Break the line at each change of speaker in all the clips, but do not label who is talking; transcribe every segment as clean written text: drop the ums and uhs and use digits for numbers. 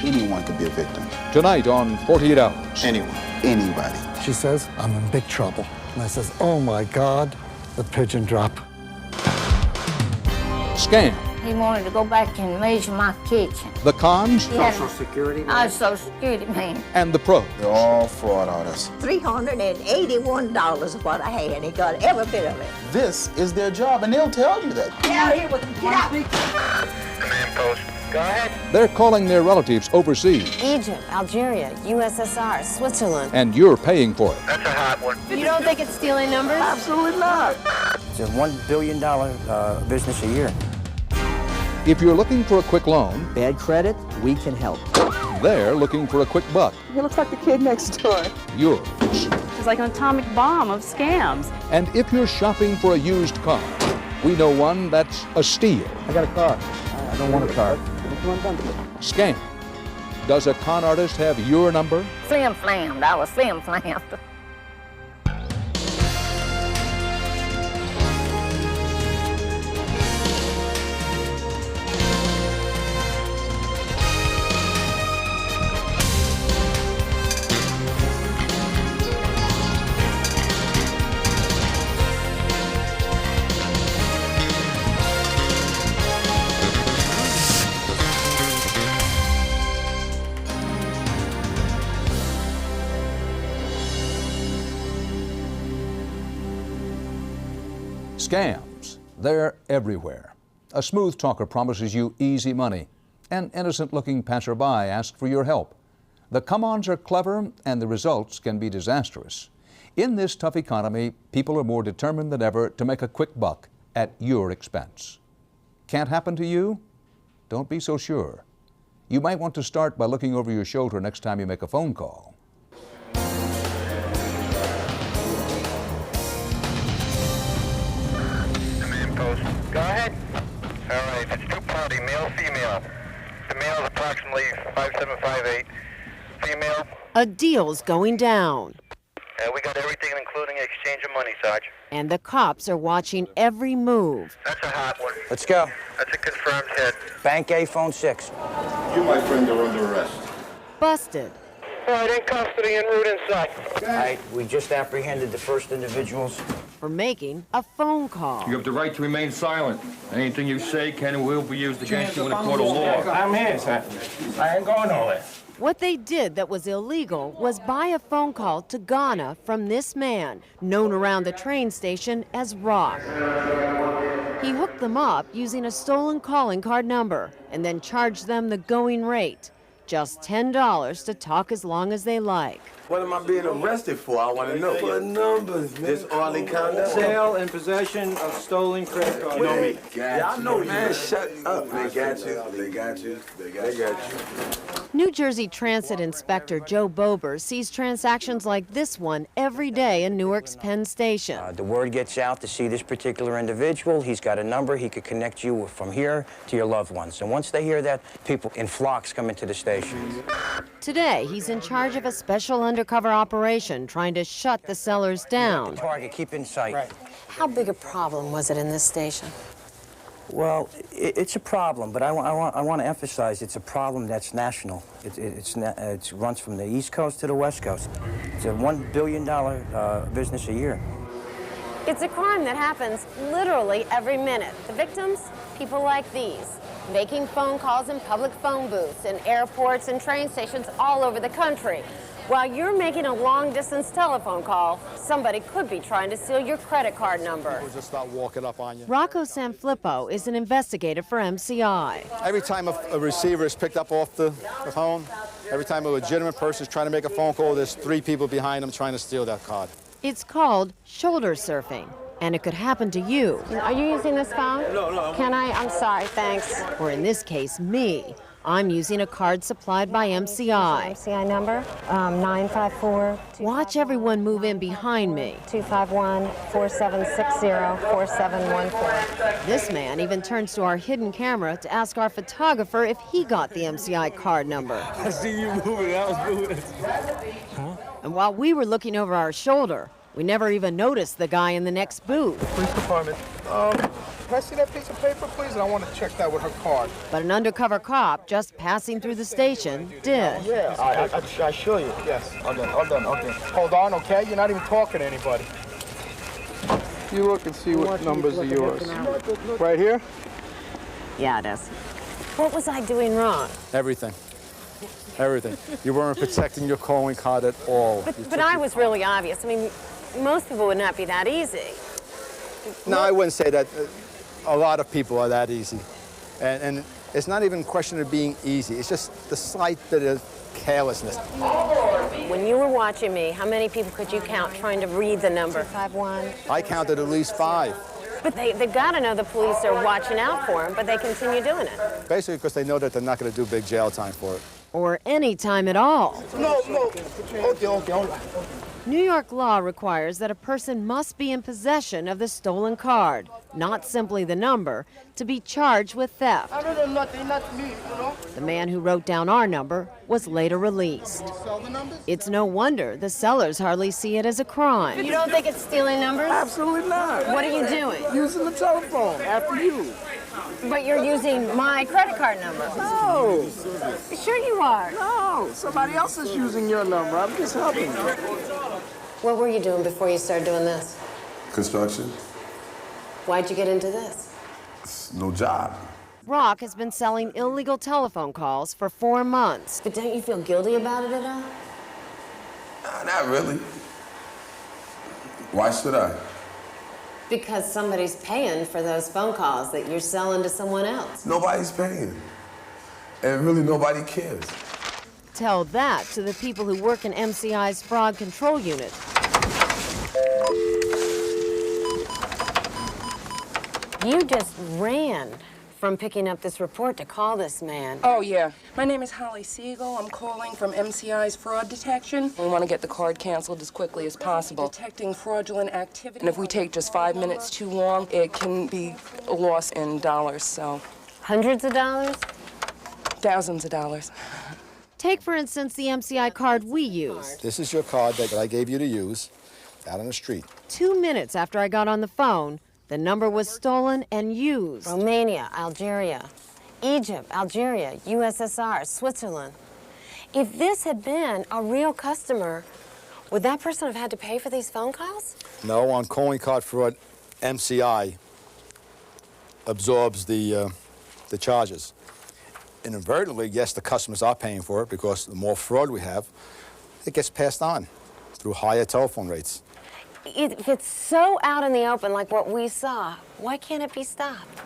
Anyone could be a victim.
Tonight on 48 Hours.
Anyone. Anybody.
She says, I'm in big trouble. And I says, oh my God, the pigeon drop.
Scam.
He wanted to go back and measure my kitchen.
The cons.
Social Security man.
I was Social Security man.
And the pros.
They're all fraud artists.
$381 is what I had. He got every bit of it.
This is their job, and they'll tell you that.
Get out here with him. Get out.
Command post. Go ahead.
They're calling their relatives overseas.
Egypt, Algeria, USSR, Switzerland.
And you're paying for it.
That's a hot one.
You don't think it's stealing numbers?
Absolutely not.
It's a $1 billion business a year.
If you're looking for a quick loan,
Bad credit, we can help.
they're looking for a quick buck.
He looks like the kid next door.
Yours.
It's like an atomic bomb of scams.
And if you're shopping for a used car, we know one that's a steal.
I got a car. I don't want a car.
Scam. Does a con artist have your number?
Flim-flammed. I was flim-flammed.
Scams. They're everywhere. A smooth talker promises you easy money. An innocent-looking passerby asks for your help. The come-ons are clever, and the results can be disastrous. In this tough economy, people are more determined than ever to make a quick buck at your expense. Can't happen to you? Don't be so sure. You might want to start by looking over your shoulder next time you make a phone call.
Go ahead. All right, it's two-party, male-female. The male is approximately 5758. Female.
A deal's going down.
We got everything, including exchange of money, Sarge.
And the cops are watching every move.
That's a hot one.
Let's go.
That's a confirmed hit.
Bank A, phone 6.
You, my friend, are under arrest.
Busted.
All right, in custody and route inside.
All right, we just apprehended the first individuals.
For making a phone call.
You have the right to remain silent. Anything you say can and will be used against you in a court of law.
I'm here, sir. I ain't going nowhere.
What they did that was illegal was buy a phone call to Ghana from this man, known around the train station as Rock. He hooked them up using a stolen calling card number and then charged them the going rate. Just $10 to talk as long as they like.
What am I being arrested for? I want to know. What numbers, man? Disorderly conduct?
Sale and possession of stolen credit cards.
You know me. Yeah, I know, man. Shut up. They got you. They got you. They got you.
New Jersey Transit Inspector Joe Bober sees transactions like this one every day in Newark's Penn Station.
The word gets out to see this particular individual. He's got a number. He could connect you from here to your loved ones. And once they hear that, people in flocks come into the station.
Today, he's in charge of a special undercover operation trying to shut the sellers down.
Target, keep in sight.
Right. How big a problem was it in this station?
Well, it's a problem, but I want to emphasize it's a problem that's national. It runs from the East Coast to the West Coast. It's a $1 billion business a year.
It's a crime that happens literally every minute. The victims, people like these, making phone calls in public phone booths in airports and train stations all over the country. While you're making a long-distance telephone call, somebody could be trying to steal your credit card number.
Just start walking up on you.
Rocco Sanfilippo is an investigator for MCI.
Every time a receiver is picked up off the phone, every time a legitimate person is trying to make a phone call, there's 3 people behind them trying to steal that card.
It's called shoulder surfing, and it could happen to you. Are you using this phone?
No.
Can I? I'm sorry, thanks. Or in this case, me. I'm using a card supplied by MCI.
MCI number, 954.
Watch everyone move in behind me.
251-4760-4714.
This man even turns to our hidden camera to ask our photographer if he got the MCI card number.
I see you moving. I was moving.
Huh? And while we were looking over our shoulder, we never even noticed the guy in the next booth.
Police department.
Can I see that piece of paper, please? And I want to check that with her card.
But an undercover cop just passing through the station did.
Yeah, I show you. Yes. Okay, hold on, okay. Hold on, okay? You're not even talking to anybody. You look and see what numbers are yours. Right here?
Yeah, it is. What was I doing wrong?
Everything. Everything. You weren't protecting your calling card at all.
But I was really obvious. I mean, most people would not be that easy.
No, I wouldn't say that. A lot of people are that easy. And it's not even a question of being easy. It's just the slight bit of carelessness.
When you were watching me, how many people could you count trying to read the number? 5-1?
I counted at least 5.
But they've got to know the police are watching out for them, but they continue doing it.
Basically because they know that they're not going to do big jail time for it.
Or any time at all.
No. Okay.
New York law requires that a person must be in possession of the stolen card, not simply the number, to be charged with theft. The man who wrote down our number was later released. It's no wonder the sellers hardly see it as a crime. You don't think it's stealing numbers?
Absolutely not.
What are you doing?
Using the telephone after you.
But you're using my credit card number.
No.
Sure you are.
No. Somebody else is using your number. I'm just helping you.
What were you doing before you started doing this?
Construction.
Why'd you get into this?
It's no job.
Rock has been selling illegal telephone calls for 4 months. But don't you feel guilty about it at all?
Not really. Why should I?
Because somebody's paying for those phone calls that you're selling to someone else.
Nobody's paying. And really nobody cares.
Tell that to the people who work in MCI's fraud control unit. You just ran from picking up this report to call this man.
Oh, yeah. My name is Holly Siegel. I'm calling from MCI's fraud detection. We want to get the card canceled as quickly as possible. Detecting fraudulent activity. And if we take just 5 minutes too long, it can be a loss in dollars, so.
Hundreds of dollars?
Thousands of dollars.
Take, for instance, the MCI card we use.
This is your card that I gave you to use out on the street.
2 minutes after I got on the phone, the number was stolen and used. Romania, Algeria, Egypt, Algeria, USSR, Switzerland. If this had been a real customer, would that person have had to pay for these phone calls?
No, on calling card fraud, MCI absorbs the charges. Inadvertently, yes, the customers are paying for it because the more fraud we have, it gets passed on through higher telephone rates.
If it's so out in the open like what we saw, why can't it be stopped?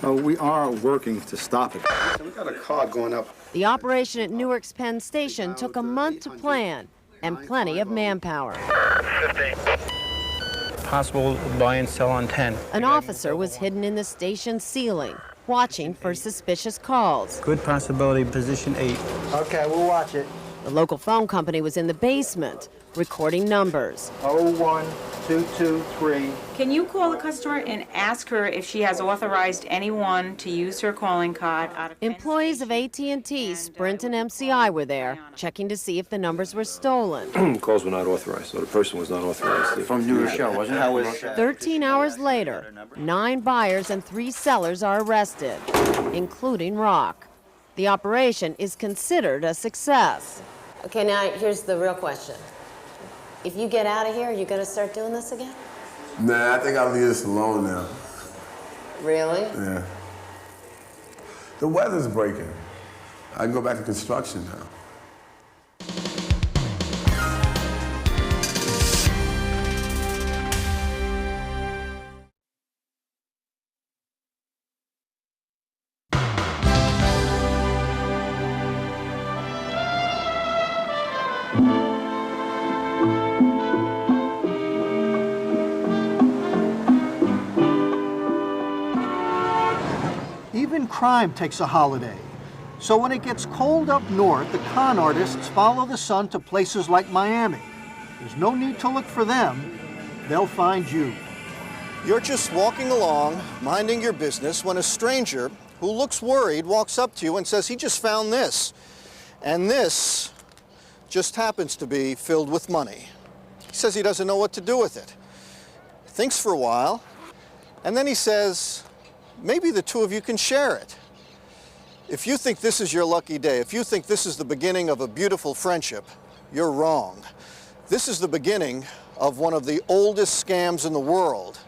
We are working to stop it. We got a card going up.
The operation at Newark's Penn Station took a month to plan and plenty of manpower.
15.
Possible buy and sell on 10.
An officer was hidden in the station ceiling, watching for suspicious calls.
Good possibility, position 8.
Okay, we'll watch it.
The local phone company was in the basement, recording numbers.
01223.
Can you call the customer and ask her if she has authorized anyone to use her calling card out of
Employees of AT&T, Sprint, and MCI were there, checking to see if the numbers were stolen.
Calls were not authorized, so the person was not authorized.
From New Rochelle, wasn't it?
13 hours later, 9 buyers and 3 sellers are arrested, including Rock. The operation is considered a success. Okay, now here's the real question. If you get out of here, are you going to start doing this again?
Nah, I think I'll leave this alone now.
Really?
Yeah. The weather's breaking. I can go back to construction now.
Even crime takes a holiday. So when it gets cold up north, the con artists follow the sun to places like Miami. There's no need to look for them. They'll find you.
You're just walking along, minding your business, when a stranger who looks worried walks up to you and says he just found this. And this just happens to be filled with money. He says he doesn't know what to do with it. Thinks for a while, And then he says, maybe the two of you can share it. If you think this is your lucky day, if you think this is the beginning of a beautiful friendship, you're wrong. This is the beginning of one of the oldest scams in the world,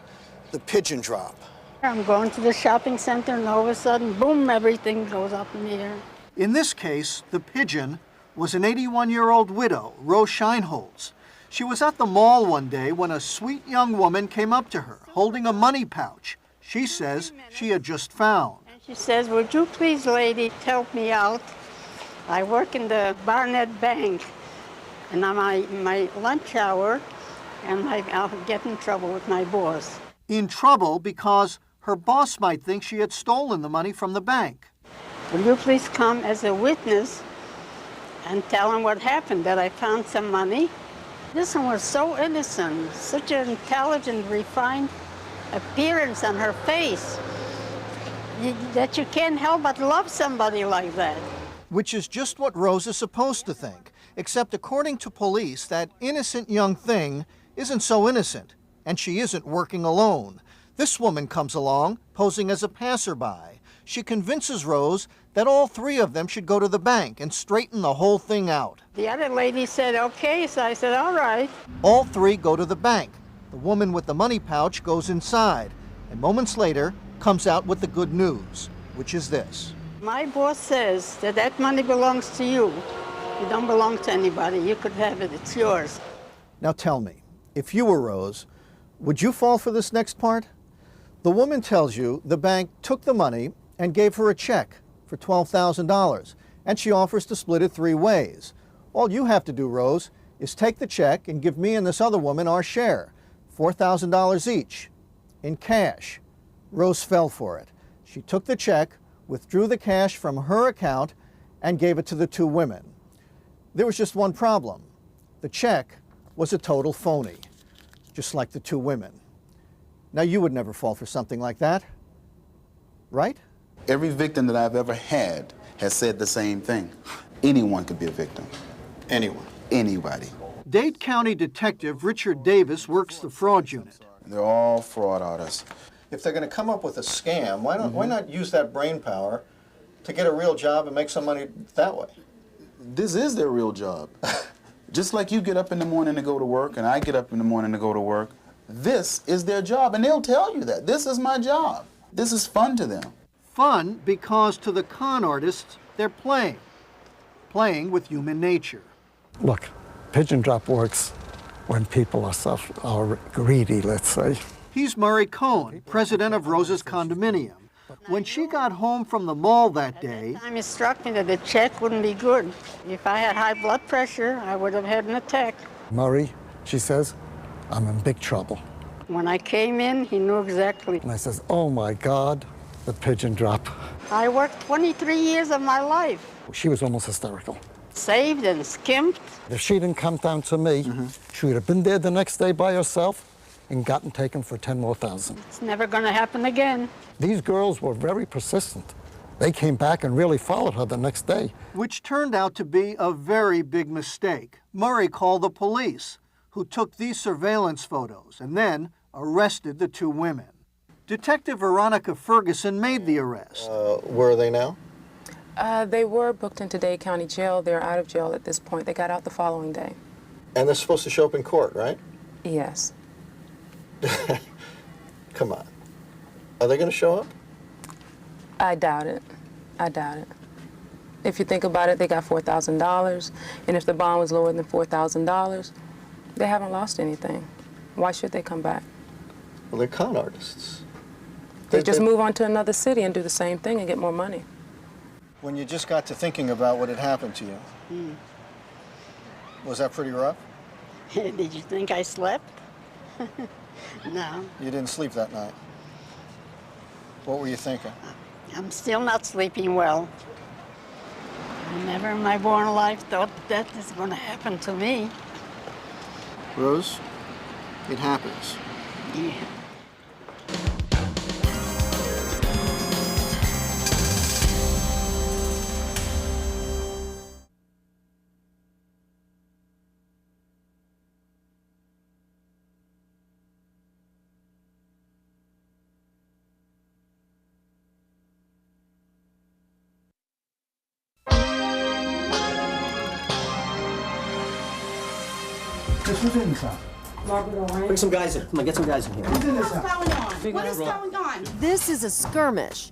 the pigeon drop.
I'm going to the shopping center and all of a sudden, boom, everything goes up in the air.
In this case, the pigeon was an 81-year-old widow, Rose Scheinholz. She was at the mall one day when a sweet young woman came up to her, holding a money pouch she says she had just found.
She says, would you please, lady, help me out? I work in the Barnett Bank, and I'm my lunch hour, and I'll get in trouble with my boss.
In trouble because her boss might think she had stolen the money from the bank.
Will you please come as a witness and tell him what happened, that I found some money? This one was so innocent, such an intelligent, refined appearance on her face, that you can't help but love somebody like that.
Which is just what Rose is supposed to think, except according to police, that innocent young thing isn't so innocent, and she isn't working alone. This woman comes along, posing as a passerby. She convinces Rose that all three of them should go to the bank and straighten the whole thing out.
The other lady said, okay, so I said, all right.
All three go to the bank. The woman with the money pouch goes inside, and moments later comes out with the good news, which is this.
My boss says that that money belongs to you. It don't belong to anybody. You could have it. It's yours.
Now tell me, if you were Rose, would you fall for this next part? The woman tells you the bank took the money and gave her a check for $12,000, and she offers to split it 3 ways. All you have to do, Rose, is take the check and give me and this other woman our share, $4,000 each, in cash. Rose fell for it. She took the check, withdrew the cash from her account, and gave it to the 2 women. There was just one problem. The check was a total phony, just like the 2 women. Now, you would never fall for something like that, right?
Every victim that I've ever had has said the same thing. Anyone could be a victim.
Anyone.
Anybody.
Dade County Detective Richard Davis works the fraud unit.
They're all fraud artists.
If they're going to come up with a scam, why not use that brain power to get a real job and make some money that way?
This is their real job. Just like you get up in the morning to go to work and I get up in the morning to go to work, this is their job, and they'll tell you that. This is my job. This is fun to them.
Fun because to the con artists, they're playing with human nature.
Look, pigeon drop works when people are greedy, let's say.
He's Murray Cohen, president of Rose's condominium. When she got home from the mall that day,
At the time it struck me that the check wouldn't be good. If I had high blood pressure, I would have had an attack.
Murray, she says, I'm in big trouble.
When I came in, he knew exactly.
And I says, oh my God, the pigeon drop.
I worked 23 years of my life.
She was almost hysterical.
Saved and skimped.
If she didn't come down to me, she would have been there the next day by herself and gotten taken for 10 more thousand.
It's never going to happen again.
These girls were very persistent. They came back and really followed her the next day.
Which turned out to be a very big mistake. Murray called the police, who took these surveillance photos and then arrested the 2 women. Detective Veronica Ferguson made the arrest.
Where are they now?
They were booked into Dade County Jail. They're out of jail at this point. They got out the following day.
And they're supposed to show up in court, right?
Yes.
Come on. Are they going to show up?
I doubt it. I doubt it. If you think about it, they got $4,000, and if the bond was lower than $4,000, they haven't lost anything. Why should they come back?
Well, they're con artists.
They just move on to another city and do the same thing and get more money.
When you just got to thinking about what had happened to you, was that pretty rough?
Did you think I slept? No.
You didn't sleep that night. What were you thinking?
I'm still not sleeping well. I never in my born life thought that is going to happen to me.
Rose, it happens.
Yeah.
Who's in this house?
Bring some guys in. Come on, get some guys in here.
Who's in this house?
What is going on?
This is a skirmish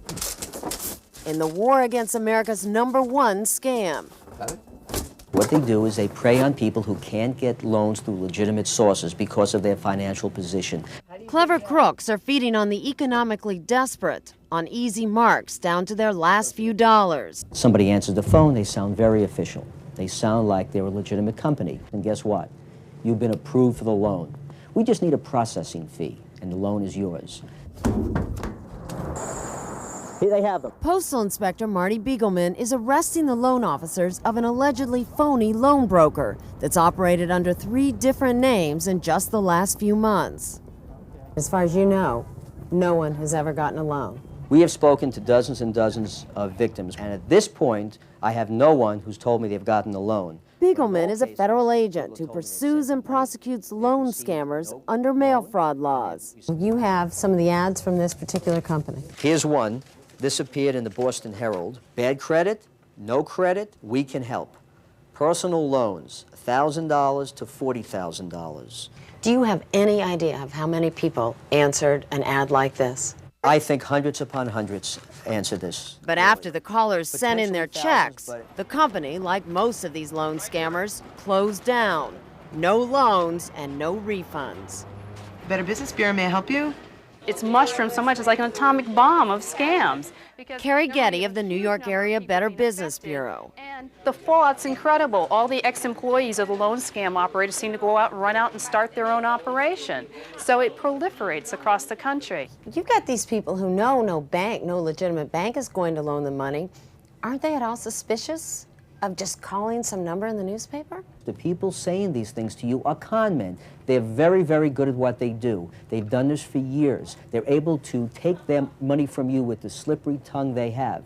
in the war against America's #1 scam.
What they do is they prey on people who can't get loans through legitimate sources because of their financial position.
Clever crooks are feeding on the economically desperate, on easy marks down to their last few dollars.
Somebody answers the phone, they sound very official. They sound like they're a legitimate company. And guess what? You've been approved for the loan. We just need a processing fee, and the loan is yours. Here they have them.
Postal Inspector Marty Beagleman is arresting the loan officers of an allegedly phony loan broker that's operated under 3 different names in just the last few months. As far as you know, no one has ever gotten a loan.
We have spoken to dozens and dozens of victims, and at this point, I have no one who's told me they've gotten a loan.
Beagleman is a federal agent who pursues and prosecutes loan scammers under mail fraud laws. You have some of the ads from this particular company.
Here's one. This appeared in the Boston Herald. Bad credit, no credit, we can help. Personal loans, $1,000 to $40,000.
Do you have any idea of how many people answered an ad like this?
I think hundreds upon hundreds answered this.
But after the callers sent in their checks, the company, like most of these loan scammers, closed down. No loans and no refunds.
Better Business Bureau, may I help you?
It's mushroomed so much, it's like an atomic bomb of scams.
Carrie Getty of the New York Area Better Business Bureau.
And the fallout's incredible. All the ex-employees of the loan scam operators seem to go out and run out and start their own operation. So it proliferates across the country.
You got these people who know no bank, no legitimate bank is going to loan them money. Aren't they at all suspicious of just calling some number in the newspaper?
The people saying these things to you are con men. They're very, very good at what they do. They've done this for years. They're able to take their money from you with the slippery tongue they have.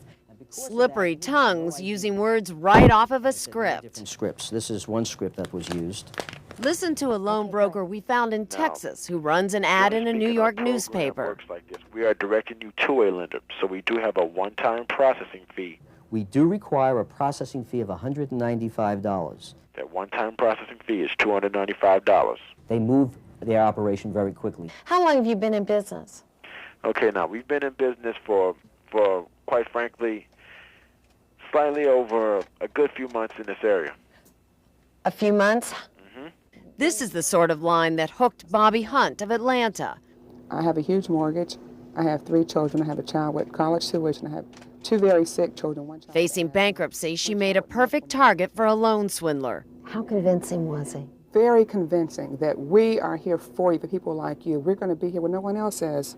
Slippery tongues using words right off of a script.
Different scripts. This is one script that was used.
Listen to a loan broker we found in Texas who runs an ad in a New York newspaper.
Works like this. We are directing you to a lender, so we do have a one-time processing fee.
We do require a processing fee of $195.
That one-time processing fee is $295.
They move their operation very quickly.
How long have you been in business?
Okay, now we've been in business for quite frankly, slightly over a good few months in this area.
A few months? Mm-hmm. This is the sort of line that hooked Bobby Hunt of Atlanta.
I have a huge mortgage. I have 3 children. I have a child with college tuition. I have 2 very sick children, 1 child.
Facing bankruptcy, she made a perfect target for a loan swindler. How convincing was he?
Very convincing that we are here for you, for people like you. We're going to be here when no one else is.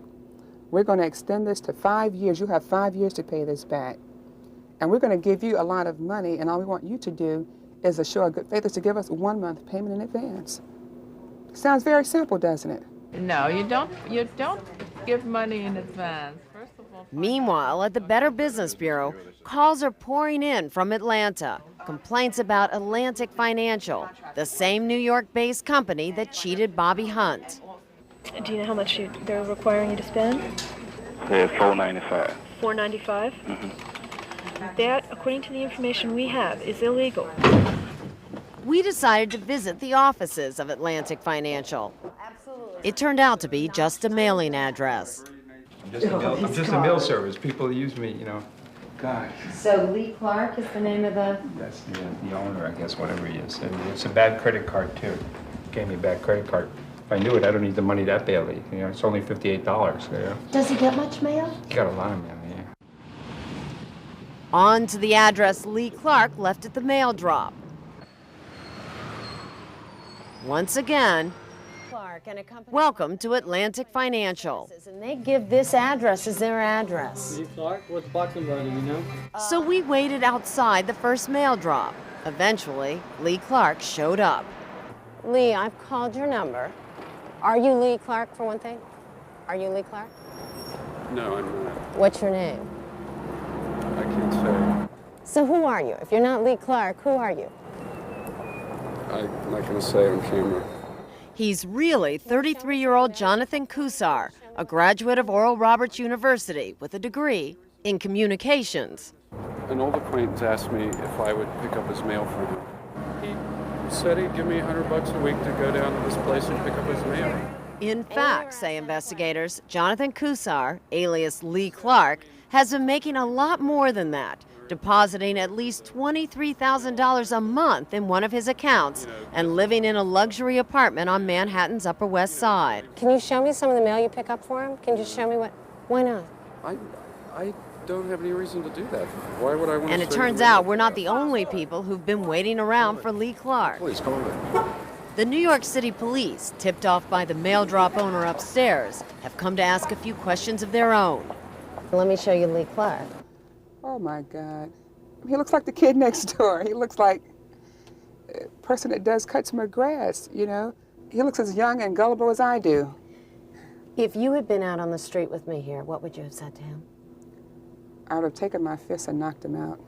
We're going to extend this to 5 years. You have 5 years to pay this back. And we're going to give you a lot of money, and all we want you to do is a show of good faith is to give us 1 month payment in advance. Sounds very simple, doesn't it?
No, you don't give money in advance.
Meanwhile, at the Better Business Bureau, calls are pouring in from Atlanta. Complaints about Atlantic Financial, the same New York-based company that cheated Bobby Hunt.
Do you know how much they're requiring you to spend?
$495.
$495?
Mm-hmm.
That, according to the information we have, is illegal.
We decided to visit the offices of Atlantic Financial. It turned out to be just a mailing address.
I'm just a mail service. People use me, you know. God.
So Lee Clark is the name of the...
That's the owner, I guess, whatever he is. And it's a bad credit card, too. Gave me a bad credit card. If I knew it, I don't need the money that badly. You know, it's only $58, you know.
Does he get much mail?
You got a lot of mail, yeah.
On to the address Lee Clark left at the mail drop. Once again, welcome to Atlantic Financial. And they give this address as their address.
Lee Clark, what's the box number, do you know?
So we waited outside the first mail drop. Eventually, Lee Clark showed up. Lee, I've called your number. Are you Lee Clark, for one thing? Are you Lee Clark?
No, I'm not.
What's your name?
I can't say.
So who are you? If you're not Lee Clark, who are you?
I'm not going to say on camera.
He's really 33-year-old Jonathan Kusar, a graduate of Oral Roberts University with a degree in communications.
An old acquaintance asked me if I would pick up his mail for him. He said he'd give me $100 a week to go down to this place and pick up his mail.
In fact, say investigators, Jonathan Kusar, alias Lee Clark, has been making a lot more than that, depositing at least $23,000 a month in one of his accounts and living in a luxury apartment on Manhattan's Upper West Side.
Can you show me some of the mail you pick up for him? Can you show me what? Why not?
I don't have any reason to do that. Why would I want to?
And it turns out we're not the only people who've been waiting around for Lee Clark.
Please, come on.
The New York City police, tipped off by the mail drop owner upstairs, have come to ask a few questions of their own.
Let me show you Lee Clark.
Oh my God. He looks like the kid next door. He looks like a person that does cuts my grass, you know? He looks as young and gullible as I do.
If you had been out on the street with me here, what would you have said to him?
I would have taken my fist and knocked him out.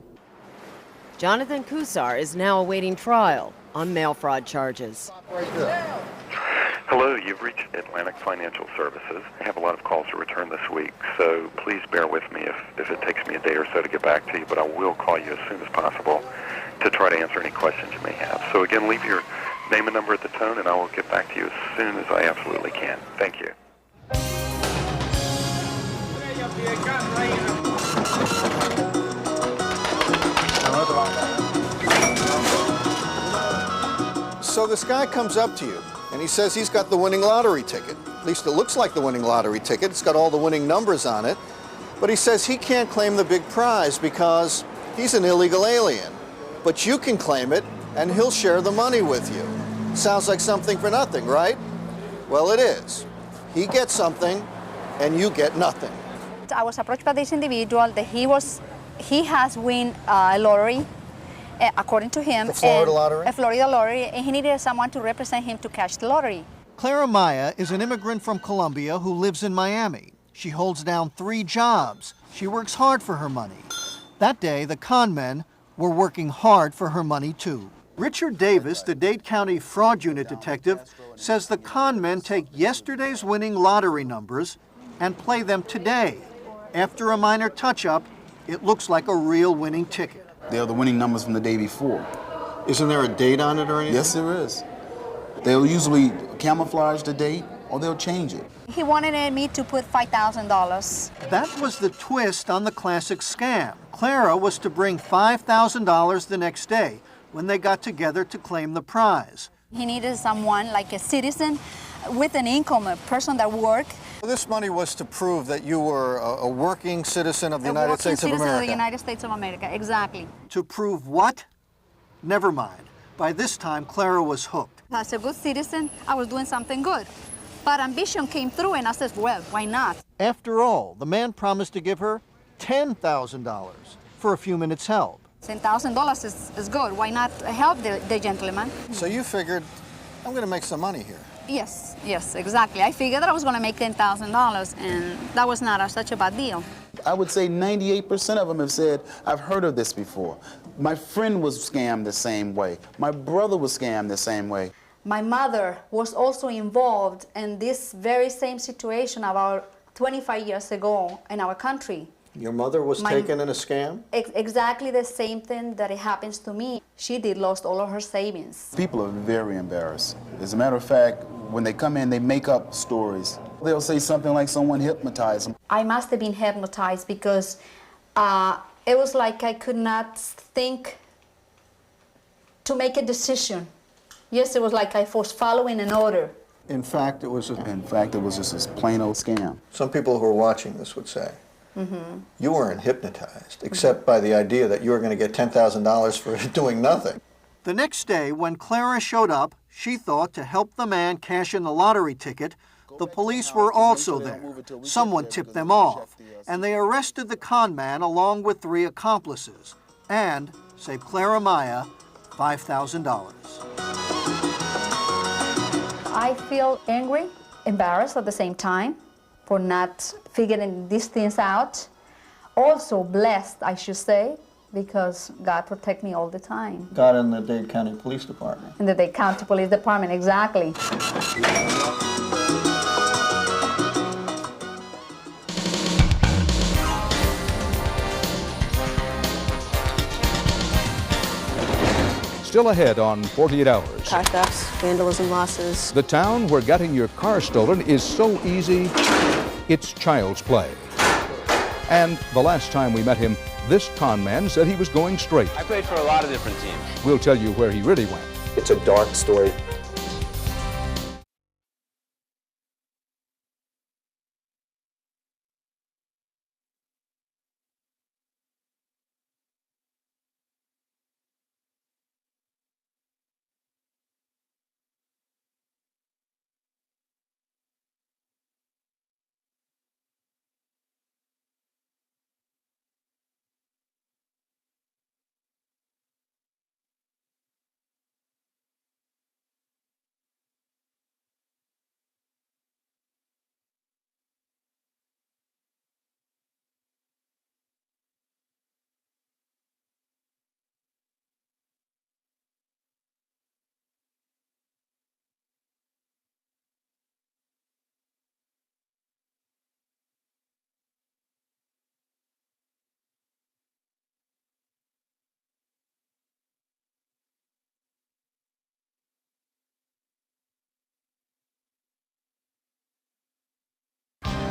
Jonathan Kusar is now awaiting trial on mail fraud charges.
Hello, you've reached Atlantic Financial Services. I have a lot of calls to return this week, so please bear with me if it takes me a day or so to get back to you, but I will call you as soon as possible to try to answer any questions you may have. So again, leave your name and number at the tone, and I will get back to you as soon as I absolutely can. Thank you.
So this guy comes up to you, and he says he's got the winning lottery ticket. At least it looks like the winning lottery ticket. It's got all the winning numbers on it. But he says he can't claim the big prize because he's an illegal alien. But you can claim it, and he'll share the money with you. Sounds like something for nothing, right? Well, it is. He gets something, and you get nothing.
I was approached by this individual that he has won a lottery, according to him.
The Florida lottery?
A Florida lottery, and he needed someone to represent him to cash the lottery.
Clara Maya is an immigrant from Colombia who lives in Miami. She holds down 3 jobs. She works hard for her money. That day, the con men were working hard for her money too. Richard Davis, the Dade County fraud unit detective, says the con men take yesterday's winning lottery numbers and play them today. After a minor touch-up, it looks like a real winning ticket.
They're the winning numbers from the day before.
Isn't there a date on it or anything?
Yes, there is. They'll usually camouflage the date or they'll change it.
He wanted me to put $5,000.
That was the twist on the classic scam. Clara was to bring $5,000 the next day when they got together to claim the prize.
He needed someone like a citizen with an income, a person that worked.
This money was to prove that you were a working citizen of the United States of America.
Citizen of the United States of America, exactly.
To prove what? Never mind. By this time, Clara was hooked.
As a good citizen, I was doing something good. But ambition came through, and I said, well, why not?
After all, the man promised to give her $10,000 for a few minutes' help.
$10,000 is good. Why not help the gentleman?
So you figured, I'm going to make some money here.
Yes, exactly. I figured that I was going to make $10,000, and that was not such a bad deal.
I would say 98% of them have said, I've heard of this before. My friend was scammed the same way. My brother was scammed the same way.
My mother was also involved in this very same situation about 25 years ago in our country.
Your mother was taken in a scam?
Exactly the same thing that it happens to me. She lost all of her savings.
People are very embarrassed. As a matter of fact, when they come in, they make up stories. They'll say something like someone hypnotized them.
I must have been hypnotized because it was like I could not think to make a decision. Yes, it was like I was following an order.
In fact, it was
just this plain old scam.
Some people who are watching this would say, you weren't hypnotized, except by the idea that you were going to get $10,000 for doing nothing.
The next day, when Clara showed up, she thought to help the man cash in the lottery ticket, the police were also there. Someone tipped them off, and they arrested the con man along with 3 accomplices and saved Clara Maya $5,000.
I feel angry, embarrassed at the same time for not figuring these things out. Also blessed, I should say, because God protects me all the time.
God in the Dade County Police Department.
In the Dade County Police Department, exactly.
Still ahead on 48 Hours.
Car thefts, vandalism losses.
The town where getting your car stolen is so easy, it's child's play. And the last time we met him, this con man said he was going straight.
I played for a lot of different teams.
We'll tell you where he really went.
It's a dark story.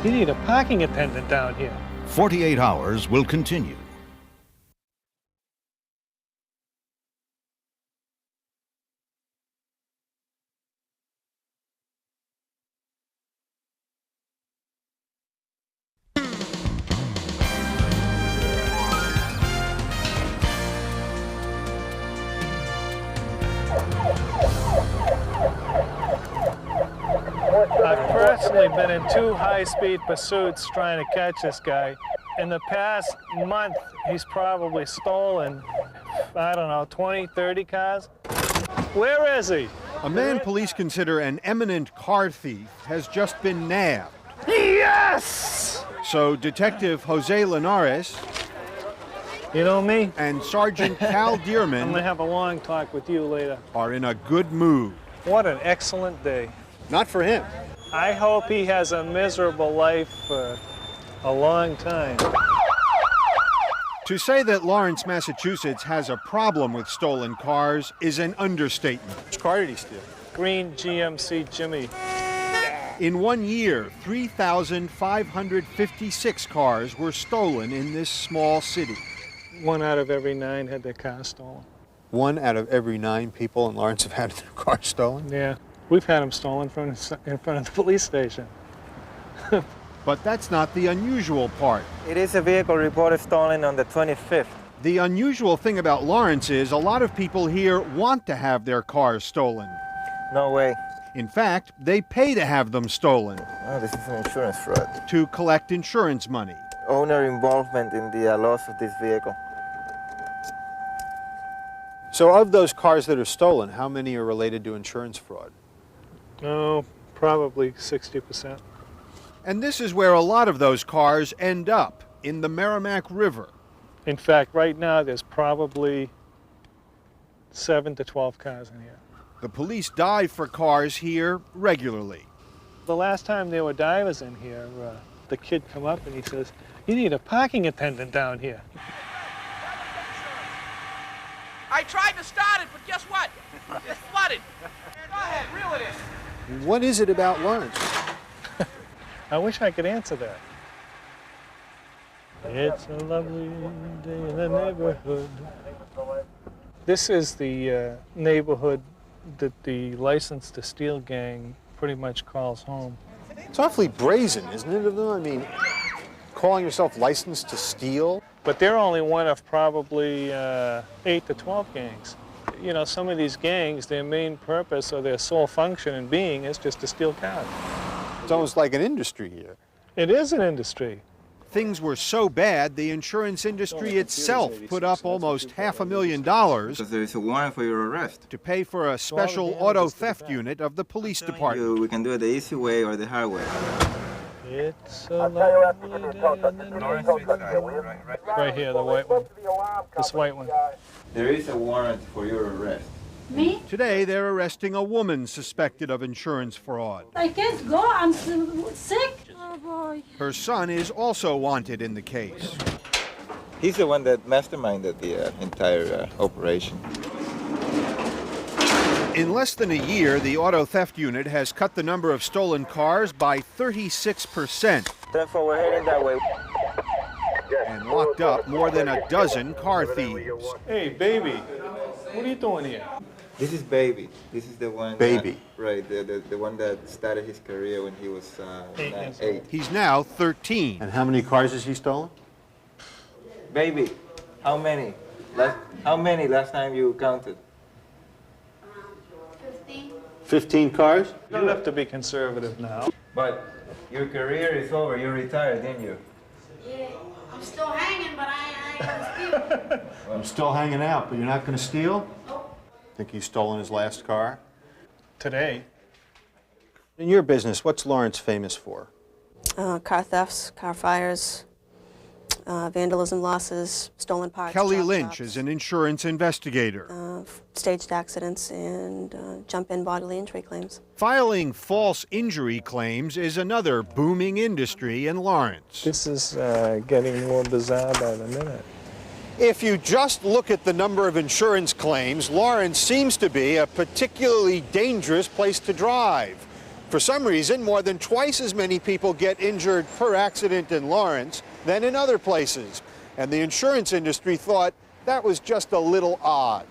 You need a parking attendant down here.
48 Hours will continue.
I've personally been in 2 high-speed pursuits trying to catch this guy. In the past month, he's probably stolen, I don't know, 20, 30 cars. Where is he?
A man police consider an eminent car thief has just been nabbed.
Yes!
So Detective Jose Linares,
you know me,
and Sergeant Cal Dearman
I'm gonna have a long talk with you later.
are in a good mood.
What an excellent day.
Not for him.
I hope he has a miserable life for a long time.
To say that Lawrence, Massachusetts has a problem with stolen cars is an understatement. Which car did he steal?
Green GMC Jimmy.
In 1 year, 3,556 cars were stolen in this small city.
1 out of every 9 had their car stolen.
1 out of every 9 people in Lawrence have had their car stolen?
Yeah, we've had them stolen in front of the police station.
But that's not the unusual part.
It is a vehicle reported stolen on the 25th.
The unusual thing about Lawrence is a lot of people here want to have their cars stolen.
No way.
In fact, they pay to have them stolen.
Oh, this is an insurance fraud.
To collect insurance money.
Owner involvement in the loss of this vehicle.
So of those cars that are stolen, how many are related to insurance fraud?
Oh, probably 60%.
And this is where a lot of those cars end up, in the Merrimack River.
In fact, right now there's probably 7 to 12 cars in here.
The police dive for cars here regularly.
The last time there were divers in here, the kid come up and he says, "You need a parking attendant down here."
I tried to start it, but guess what? It's flooded. Go ahead, reel it in.
What is it about Lawrence?
I wish I could answer that. It's a lovely day in the neighborhood. This is the neighborhood that the License to Steal gang pretty much calls home.
It's awfully brazen, isn't it, though? I mean, calling yourself licensed to steal?
But they're only one of probably 8 to 12 gangs. You know, some of these gangs, their main purpose or their sole function in being is just to steal cars.
It's almost like an industry here.
It is an industry.
Things were so bad, the insurance industry itself put up almost $500,000
Because there is a warrant for your arrest.
to pay for a special auto theft unit of the police department.
We can do it the easy way or the hard way.
It's a lovely day in the neighborhood. Right here, the white one. This white one.
There is a warrant for your arrest.
Me?
Today, they're arresting a woman suspected of insurance fraud.
I can't go. I'm sick. Oh boy.
Her son is also wanted in the case.
He's the one that masterminded the entire operation.
In less than a year, the auto theft unit has cut the number of stolen cars by 36%.
Therefore, we're heading that way.
And locked up more than a dozen car thieves.
Hey, baby, what are you doing here?
This is Baby. This is the one.
Baby.
Right, the one that started his career when he was 8.
He's now 13.
And how many cars has he stolen?
Baby, how many? How many last time you counted?
15 cars?
You don't have to be conservative now.
But your career is over. You retired, didn't you?
Yeah, I'm still hanging, but I ain't gonna steal.
I'm still hanging out, but you're not going to steal? Think he's stolen his last car?
Today.
In your business, what's Lawrence famous for?
Car thefts, car fires, vandalism losses, stolen parts.
Kelly
chop
Lynch
shops,
is an insurance investigator.
staged accidents, and jump-in bodily injury claims.
Filing false injury claims is another booming industry in Lawrence.
This is getting more bizarre by the minute.
If you just look at the number of insurance claims, Lawrence seems to be a particularly dangerous place to drive. For some reason, more than twice as many people get injured per accident in Lawrence than in other places. And the insurance industry thought that was just a little odd.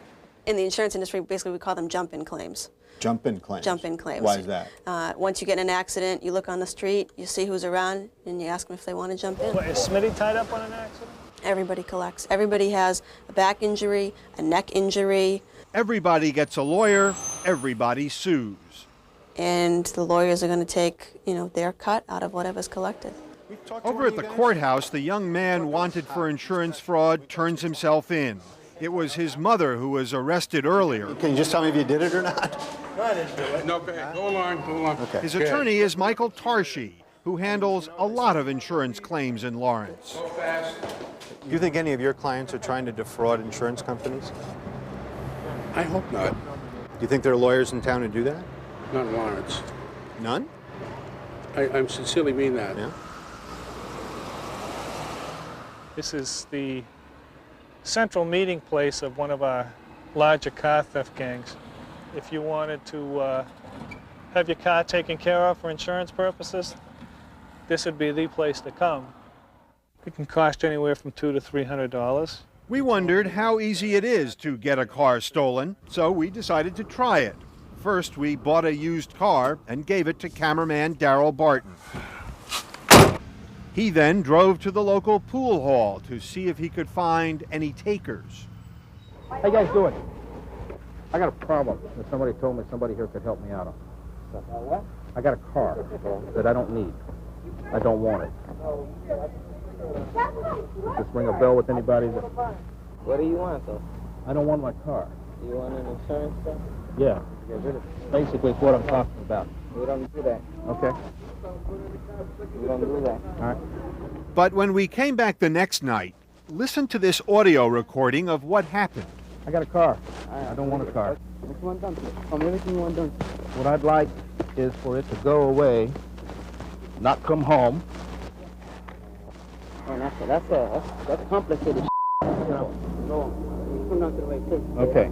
In the insurance industry, basically we call them jump-in claims.
Jump-in claims?
Jump-in claims.
Why is that?
Once you get in an accident, you look on the street, you see who's around, and you ask them if they want to jump in.
What, is Smitty tied up on an accident?
Everybody collects. Everybody has a back injury, a neck injury.
Everybody gets a lawyer, everybody sues.
And the lawyers are going to take, their cut out of whatever's collected.
Over at the courthouse, the young man wanted for insurance fraud turns himself in. It was his mother who was arrested earlier.
Can you just tell me if you did it or not?
No, I didn't do it. No, go ahead. Go along, go along.
Okay.
His attorney is Michael Tarshi, who handles a lot of insurance claims in Lawrence.
Go fast.
Do you think any of your clients are trying to defraud insurance companies?
I hope not.
Do you think there are lawyers in town who do that?
Not in Lawrence.
None?
I sincerely mean that.
Yeah.
This is the central meeting place of one of our larger car theft gangs. If you wanted to have your car taken care of for insurance purposes, this would be the place to come. It can cost anywhere from $200 to $300.
We wondered how easy it is to get a car stolen, so we decided to try it. First, we bought a used car and gave it to cameraman Darryl Barton. He then drove to the local pool hall to see if he could find any takers.
How you guys doing? I got a problem that somebody told me somebody here could help me out on. What? I got a car that I don't need. I don't want it. Does this ring a bell with anybody?
What do you want, though?
I don't want my car.
You want an insurance stuff?
Yeah. Basically, it's what I'm talking about.
We don't do that.
Okay.
We don't do that.
All right.
But when we came back the next night, listen to this audio recording of what happened.
I got a car. I don't want a car.
What you want done? Tell me everything you want done.
What I'd like is for it to go away, not come home.
Man, that's complicated. No, you come down to the right place.
Okay.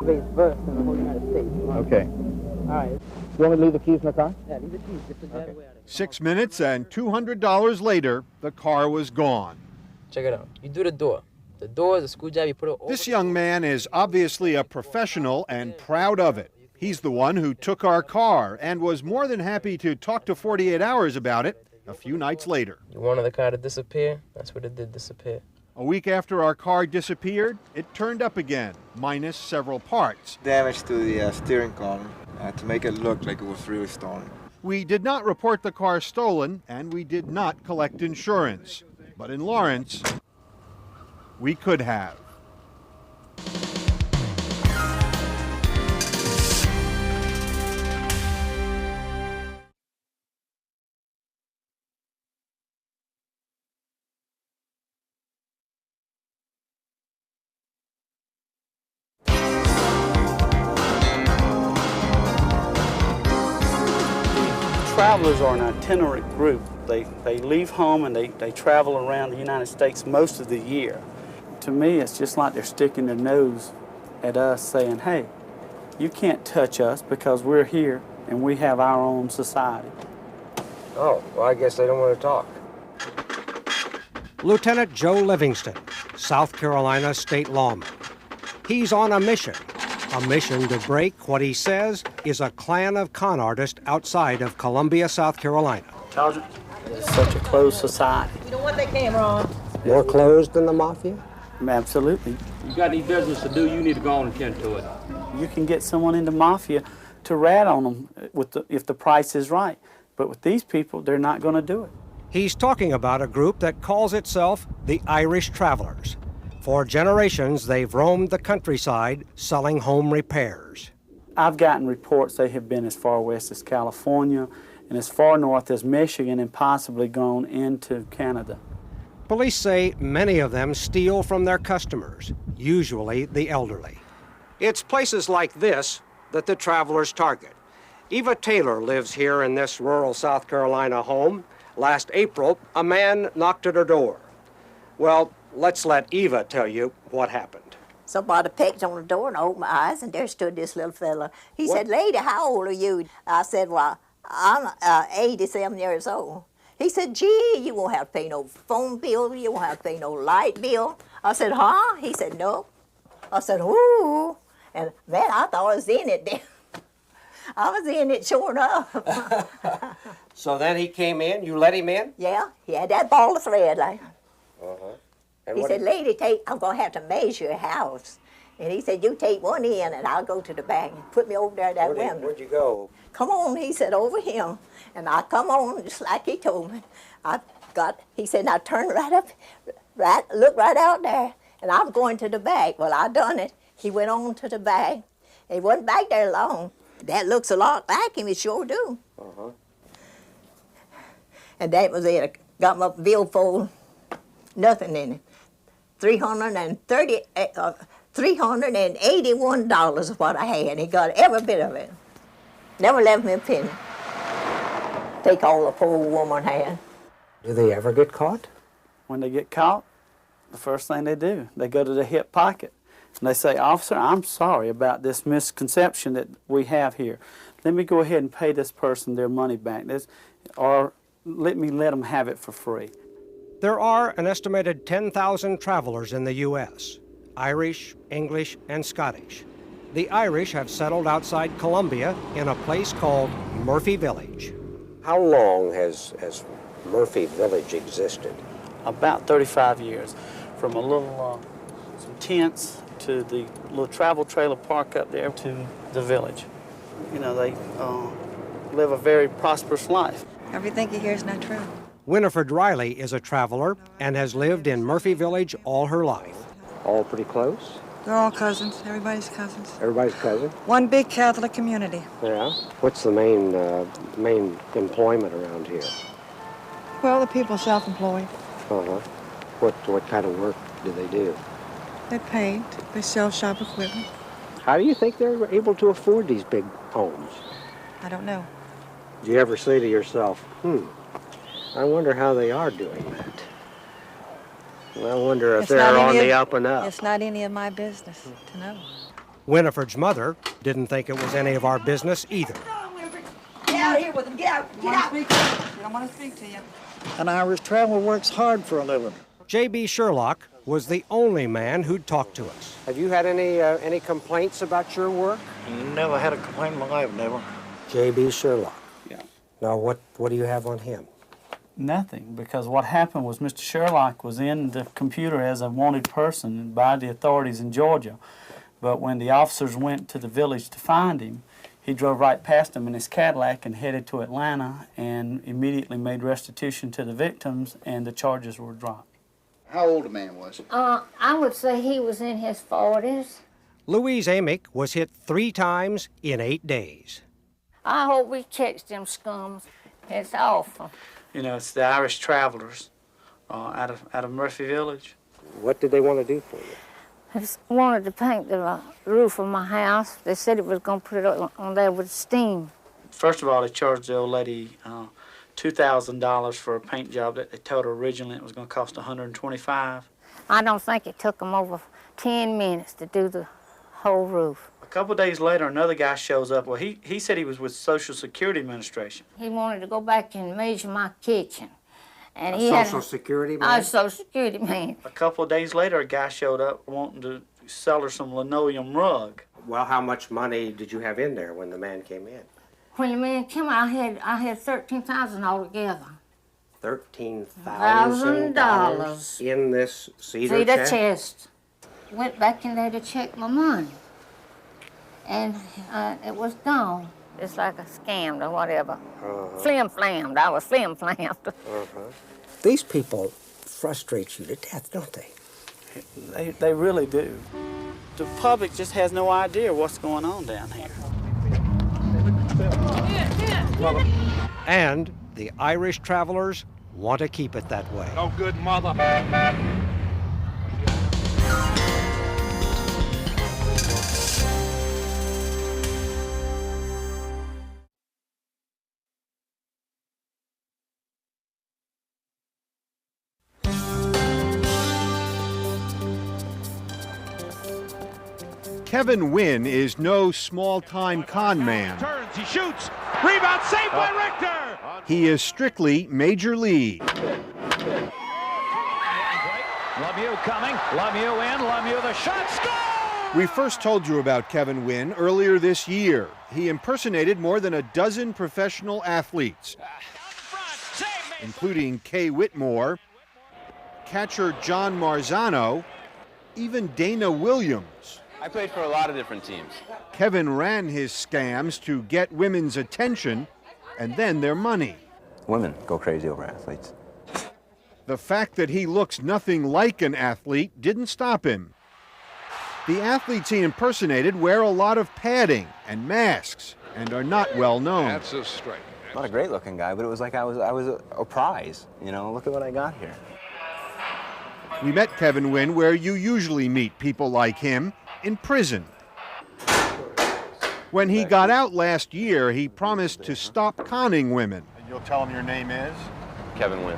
The raised first in the whole United States.
Okay.
All right.
You want me to leave the keys in the car?
Yeah, leave the keys. Just the dead way out of
6 minutes and $200 later, the car was gone.
Check it out. You do the door. The door is a screwdriver. You put it over.
This young man is obviously a professional and proud of it. He's the one who took our car and was more than happy to talk to 48 Hours about it a few nights later.
You wanted the car to disappear? That's what it did, disappear.
A week after our car disappeared, it turned up again, minus several parts.
Damage to the steering column to make it look like it was really stolen.
We did not report the car stolen, and we did not collect insurance. But in Lawrence, we could have.
Travelers are an itinerant group. They leave home and they travel around the United States most of the year. To me, it's just like they're sticking their nose at us saying, hey, You can't touch us because we're here and we have our own society.
Oh, well, I guess they don't want to talk.
Lieutenant Joe Livingston, South Carolina state lawman. He's on a mission to break what he says is a clan of con artists outside of Columbia, South Carolina.
Sergeant, it's such a closed society.
You don't want that camera on.
More closed than the mafia?
Absolutely.
You got any business to do, you need to go on and tend to it.
You can get someone in the mafia to rat on them if the price is right. But with these people, they're not going to do it.
He's talking about a group that calls itself the Irish Travelers. For generations, they've roamed the countryside selling home repairs.
I've gotten reports they have been as far west as California and as far north as Michigan and possibly gone into Canada.
Police say many of them steal from their customers, usually the elderly. It's places like this that the travelers target. Eva Taylor lives here in this rural South Carolina home. Last April, a man knocked at her door. Well, let's let Eva tell you what happened.
Somebody pecked on the door and I opened my eyes and there stood this little fella. He said, "Lady, how old are you?" I said, "Well, I'm 87 years old." He said, "Gee, you won't have to pay no phone bill, you won't have to pay no light bill." I said, "Huh?" He said, "No." I said, "Ooh." And man, I thought I was in it then. I was in it sure enough.
So then he came in, you let him in?
Yeah, he had that ball of thread like.
And
He
what
said,
did-
"Lady, I'm going to have to measure your house." And he said, "You take one in and I'll go to the back and put me over there at that window."
Where'd you go?
"Come on," he said, "over here." And I come on just like he told me. He said, "Now turn right up, look right out there." And I'm going to the back. Well, I done it. He went on to the back. He wasn't back there long. That looks a lot like him, it sure do. And that was it. I got my billfold, nothing in it. $381 is what I had. He got every bit of it. Never left me a penny. Take all the poor woman had.
Do they ever get caught?
When they get caught, the first thing they do, they go to the hip pocket. And they say, "Officer, I'm sorry about this misconception that we have here. Let me go ahead and pay this person their money back, or let them have it for free."
There are an estimated 10,000 travelers in the U.S., Irish, English, and Scottish. The Irish have settled outside Columbia in a place called Murphy Village.
How long has Murphy Village existed?
About 35 years, from a little some tents to the little travel trailer park up there to the village. You know, they live a very prosperous life.
Everything you hear is not true.
Winifred Riley is a traveler and has lived in Murphy Village all her life.
All pretty close?
They're all cousins. Everybody's cousins.
Everybody's cousin?
One big Catholic community.
Yeah. What's the main employment around here?
Well, the people are self-employed.
What kind of work do they do?
They paint. They sell shop equipment.
How do you think they're able to afford these big homes?
I don't know.
Do you ever say to yourself, I wonder how they are doing that? I wonder if
It's
they're
not
on
any
the
of-
up and up.
It's not any of my business to know.
Winifred's mother didn't think it was any of our business either.
Get out of here with them. Get out. Get out. We don't want to speak to you.
An Irish traveler works hard for a living.
J.B. Sherlock was the only man who'd talk to us.
Have you had any complaints about your work?
Never had a complaint in my life, never.
J.B. Sherlock.
Yeah.
Now, what do you have on him?
Nothing, because what happened was Mr. Sherlock was in the computer as a wanted person by the authorities in Georgia. But when the officers went to the village to find him, he drove right past them in his Cadillac and headed to Atlanta and immediately made restitution to the victims, and the charges were dropped.
How old a man was he?
I would say he was in his 40s.
Louise Amick was hit 3 times in 8 days.
I hope we catch them scums. It's awful.
You know, it's the Irish Travelers out of Murphy Village.
What did they want to do for you?
I just wanted to paint the roof of my house. They said it was going to put it on there with steam.
First of all, they charged the old lady $2,000 for a paint job that they told her originally it was going to cost $125.
I don't think it took them over 10 minutes to do the whole roof.
A couple days later, another guy shows up. Well, he said he was with Social Security Administration.
He wanted to go back and measure my kitchen. And he
Social Security man?
I was Social Security man.
A couple of days later, a guy showed up wanting to sell her some linoleum rug.
Well, how much money did you have in there when the man came in?
When the man came, I had $13,000 altogether.
$13,000 in this cedar chest?
Went back in there to check my money, and it was gone. It's like a scam or whatever. Flim-flammed. I was flim-flammed.
These people frustrate you to death, don't they?
They really do. The public just has no idea what's going on down here.
And the Irish travelers want to keep it that way.
No good mother. Kevin Wynn is no small-time con man.
Turns, he shoots. Rebound saved by Richter.
He is strictly major league.
Lemieux coming. Lemieux in. Lemieux the shot. Score!
We first told you about Kevin Wynn earlier this year. He impersonated more than a dozen professional athletes, including Kay Whitmore, catcher John Marzano, even Dana Williams.
I played for a lot of different teams.
Kevin ran his scams to get women's attention and then their money.
Women go crazy over athletes.
The fact that he looks nothing like an athlete didn't stop him. The athletes he impersonated wear a lot of padding and masks and are not well known.
That's a strike.
Not a great looking guy, but it was like I was a prize. You know, look at what I got here.
We met Kevin Wynn where you usually meet people like him, in prison. When he got out last year, he promised to stop conning women.
And you'll tell him your name is?
Kevin Wynn.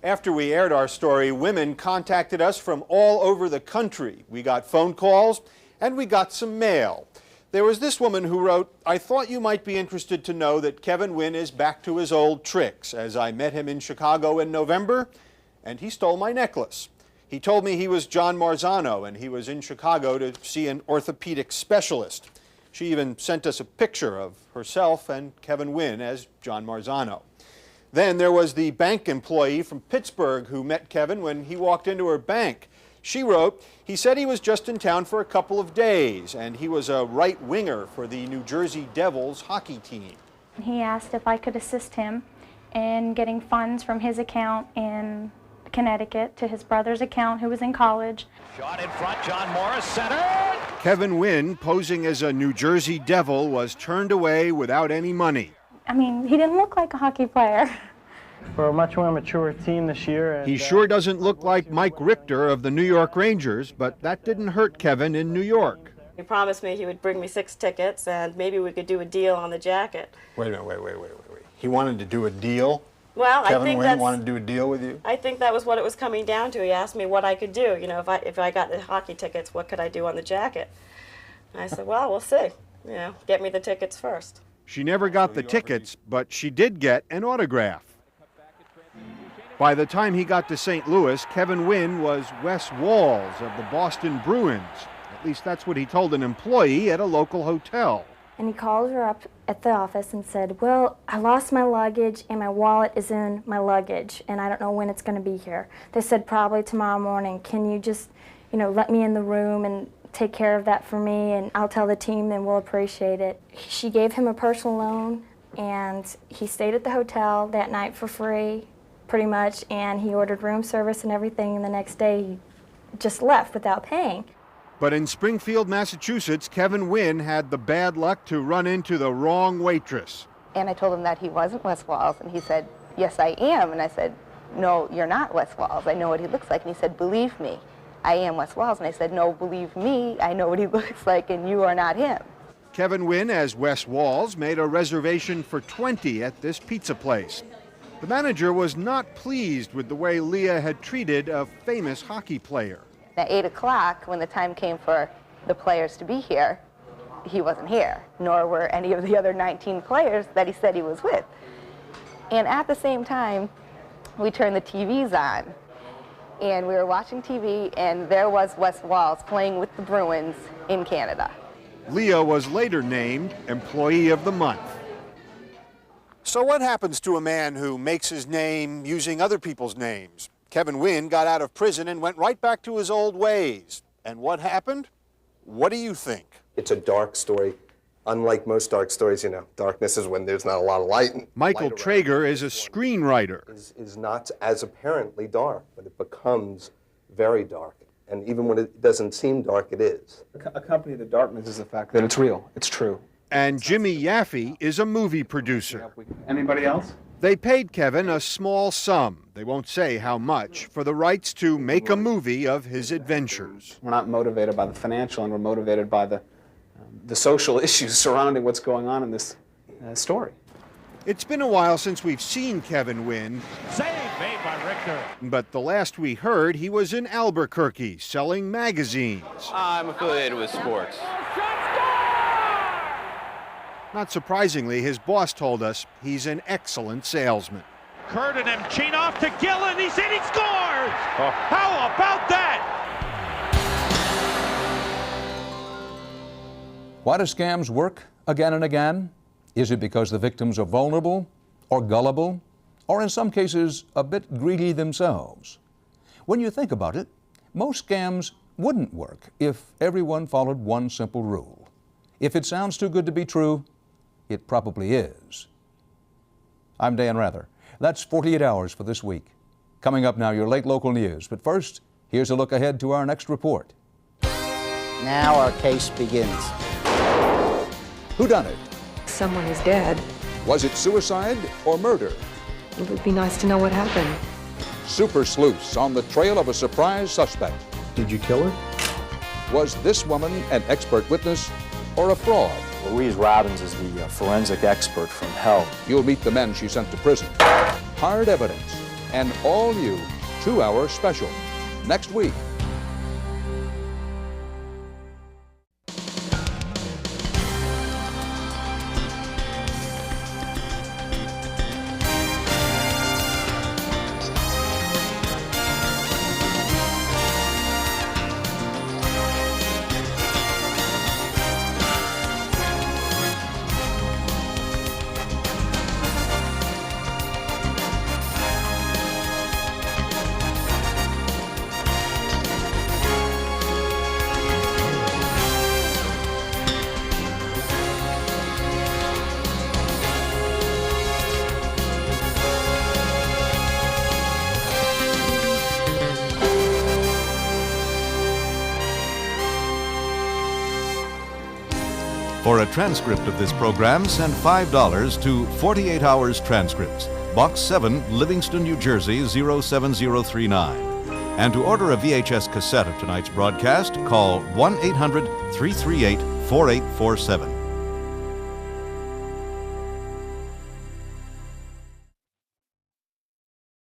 After we aired our story, women contacted us from all over the country. We got phone calls and we got some mail. There was this woman who wrote, "I thought you might be interested to know that Kevin Wynn is back to his old tricks, as I met him in Chicago in November and he stole my necklace. He told me he was John Marzano and he was in Chicago to see an orthopedic specialist." She even sent us a picture of herself and Kevin Wynn as John Marzano. Then there was the bank employee from Pittsburgh who met Kevin when he walked into her bank. She wrote, "He said he was just in town for a couple of days and he was a right winger for the New Jersey Devils hockey team."
He asked if I could assist him in getting funds from his account in Connecticut to his brother's account who was in college.
Shot in front, John Morris, center.
Kevin Wynn, posing as a New Jersey Devil, was turned away without any money.
I mean, he didn't look like a hockey player.
We're a much more mature team this year.
He sure doesn't look like Mike Richter of the New York Rangers, but that didn't hurt Kevin in New York.
He promised me he would bring me 6 tickets and maybe we could do a deal on the jacket.
Wait a minute, wait. He wanted to do a deal?
Well, I
Kevin
think
Wynn wanted to do a deal with you?
I think that was what it was coming down to. He asked me what I could do. You know, if I got the hockey tickets, what could I do on the jacket? And I said, well, we'll see. You know, get me the tickets first.
She never got the tickets, but she did get an autograph. By the time he got to St. Louis, Kevin Wynn was Wes Walls of the Boston Bruins. At least that's what he told an employee at a local hotel.
And he called her up at the office and said, well, I lost my luggage and my wallet is in my luggage and I don't know when it's going to be here. They said probably tomorrow morning. Can you just, you know, let me in the room and take care of that for me and I'll tell the team and we'll appreciate it. She gave him a personal loan and he stayed at the hotel that night for free, pretty much, and he ordered room service and everything, and the next day he just left without paying.
But in Springfield, Massachusetts, Kevin Wynn had the bad luck to run into the wrong waitress.
And I told him that he wasn't Wes Walls, and he said, yes, I am. And I said, no, you're not Wes Walls. I know what he looks like. And he said, believe me, I am Wes Walls. And I said, no, believe me, I know what he looks like, and you are not him.
Kevin Wynn, as Wes Walls, made a reservation for 20 at this pizza place. The manager was not pleased with the way Leah had treated a famous hockey player.
At 8 o'clock, when the time came for the players to be here, he wasn't here, nor were any of the other 19 players that he said he was with. And at the same time, we turned the TVs on, and we were watching TV, and there was Wes Walz playing with the Bruins in Canada.
Leah was later named Employee of the Month. So what happens to a man who makes his name using other people's names? Kevin Wynn got out of prison and went right back to his old ways. And what happened? What do you think?
It's a dark story. Unlike most dark stories, you know, darkness is when there's not a lot of light.
Michael Traeger is a screenwriter.
Is not as apparently dark, but it becomes very dark. And even when it doesn't seem dark, it is.
Accompanying the darkness is the fact that it's real, it's true.
And Jimmy Yaffe is a movie producer.
Anybody else?
They paid Kevin a small sum, they won't say how much, for the rights to make a movie of his adventures.
We're not motivated by the financial, and we're motivated by the social issues surrounding what's going on in this story.
It's been a while since we've seen Kevin Wynn.
Save made by Richter.
But the last we heard, he was in Albuquerque selling magazines.
I'm affiliated with sports.
Not surprisingly, his boss told us he's an excellent salesman.
Curtin and Chinoff to Gillen. He's in, he scores! Oh. How about that?
Why do scams work again and again? Is it because the victims are vulnerable or gullible, or in some cases, a bit greedy themselves? When you think about it, most scams wouldn't work if everyone followed one simple rule. If it sounds too good to be true, it probably is. I'm Dan Rather. That's 48 Hours for this week. Coming up now, your late local news. But first, here's a look ahead to our next report.
Now our case begins.
Whodunit?
Someone is dead.
Was it suicide or murder?
It would be nice to know what happened.
Super sleuths on the trail of a surprise suspect.
Did you kill her?
Was this woman an expert witness or a fraud?
Louise Robbins is the forensic expert from hell.
You'll meet the men she sent to prison. Hard evidence. An all-new 2-hour special. Next week.
For a transcript of this program, send $5 to 48 Hours Transcripts, Box 7, Livingston, New Jersey, 07039. And to order a VHS cassette of tonight's broadcast, call 1-800-338-4847.